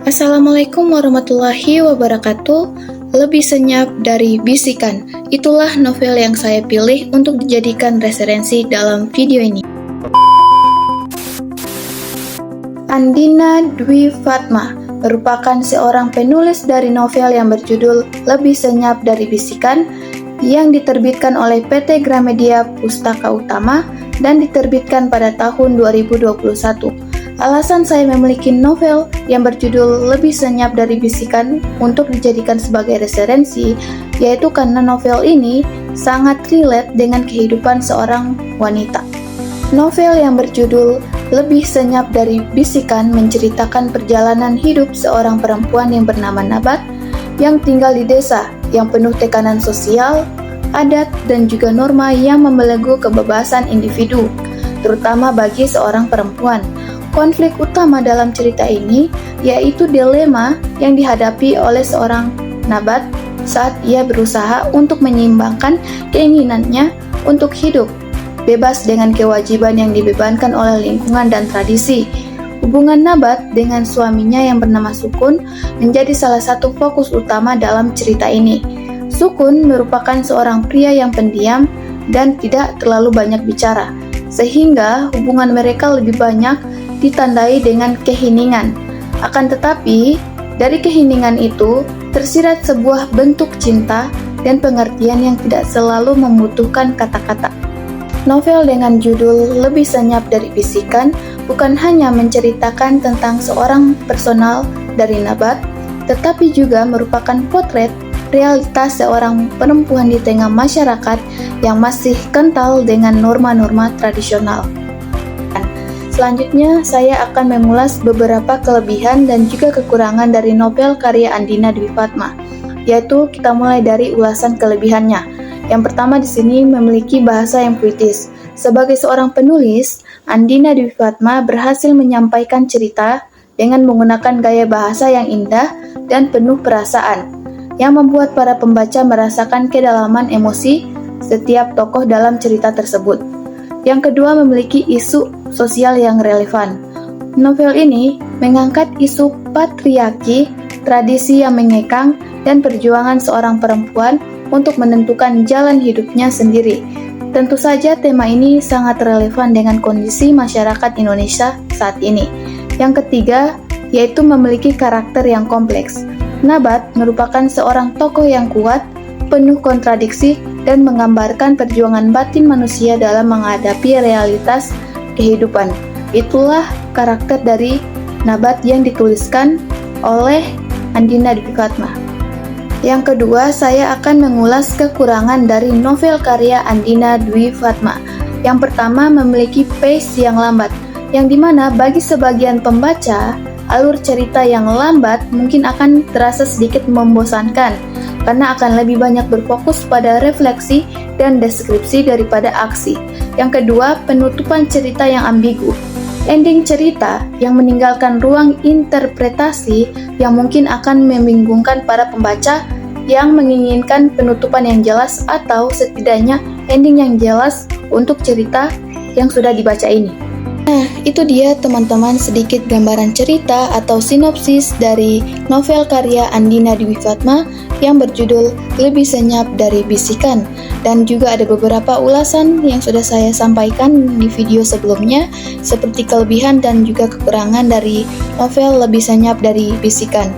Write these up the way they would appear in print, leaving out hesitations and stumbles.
Assalamualaikum warahmatullahi wabarakatuh. Lebih senyap dari bisikan. Itulah novel yang saya pilih untuk dijadikan referensi dalam video ini. Andina Dwi Fatma merupakan seorang penulis dari novel yang berjudul Lebih Senyap dari Bisikan yang diterbitkan oleh PT Gramedia Pustaka Utama dan diterbitkan pada tahun 2021. Alasan saya memiliki novel yang berjudul Lebih Senyap dari Bisikan untuk dijadikan sebagai referensi, yaitu karena novel ini sangat relate dengan kehidupan seorang wanita. Novel yang berjudul Lebih Senyap dari Bisikan menceritakan perjalanan hidup seorang perempuan yang bernama Nabat yang tinggal di desa yang penuh tekanan sosial, adat, dan juga norma yang membelenggu kebebasan individu, terutama bagi seorang perempuan. Konflik utama dalam cerita ini yaitu dilema yang dihadapi oleh seorang Nabat saat ia berusaha untuk menyeimbangkan keinginannya untuk hidup bebas dengan kewajiban yang dibebankan oleh lingkungan dan tradisi. Hubungan Nabat dengan suaminya yang bernama Sukun menjadi salah satu fokus utama dalam cerita ini. Sukun merupakan seorang pria yang pendiam dan tidak terlalu banyak bicara, sehingga hubungan mereka lebih banyak ditandai dengan keheningan. Akan tetapi, dari keheningan itu tersirat sebuah bentuk cinta dan pengertian yang tidak selalu membutuhkan kata-kata. Novel dengan judul Lebih Senyap dari Bisikan bukan hanya menceritakan tentang seorang personal dari Nabat, tetapi juga merupakan potret realitas seorang perempuan di tengah masyarakat yang masih kental dengan norma-norma tradisional. Selanjutnya, saya akan mengulas beberapa kelebihan dan juga kekurangan dari novel karya Andina Dwi Fatma, yaitu kita mulai dari ulasan kelebihannya. Yang pertama di sini memiliki bahasa yang puitis. Sebagai seorang penulis, Andina Dwi Fatma berhasil menyampaikan cerita dengan menggunakan gaya bahasa yang indah dan penuh perasaan, yang membuat para pembaca merasakan kedalaman emosi setiap tokoh dalam cerita tersebut. Yang kedua, memiliki isu sosial yang relevan. Novel ini mengangkat isu patriarki, tradisi yang mengekang, dan perjuangan seorang perempuan untuk menentukan jalan hidupnya sendiri. Tentu saja tema ini sangat relevan dengan kondisi masyarakat Indonesia saat ini. Yang ketiga, yaitu memiliki karakter yang kompleks. Nabat merupakan seorang tokoh yang kuat, penuh kontradiksi, dan menggambarkan perjuangan batin manusia dalam menghadapi realitas kehidupan. Itulah karakter dari Nabat yang dituliskan oleh Andina Dwi Fatma. Yang kedua, saya akan mengulas kekurangan dari novel karya Andina Dwi Fatma. Yang pertama, memiliki pace yang lambat, yang dimana bagi sebagian pembaca, alur cerita yang lambat mungkin akan terasa sedikit membosankan, karena akan lebih banyak berfokus pada refleksi dan deskripsi daripada aksi. Yang kedua, penutupan cerita yang ambigu. Ending cerita yang meninggalkan ruang interpretasi yang mungkin akan membingungkan para pembaca yang menginginkan penutupan yang jelas atau setidaknya ending yang jelas untuk cerita yang sudah dibaca ini. Nah, itu dia teman-teman sedikit gambaran cerita atau sinopsis dari novel karya Andina Dwi Fatma yang berjudul Lebih Senyap dari Bisikan. Dan juga ada beberapa ulasan yang sudah saya sampaikan di video sebelumnya, seperti kelebihan dan juga kekurangan dari novel Lebih Senyap dari Bisikan.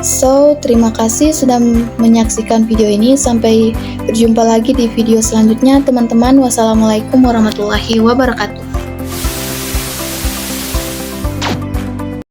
So, terima kasih sudah menyaksikan video ini. Sampai berjumpa lagi di video selanjutnya teman-teman. Wassalamualaikum warahmatullahi wabarakatuh.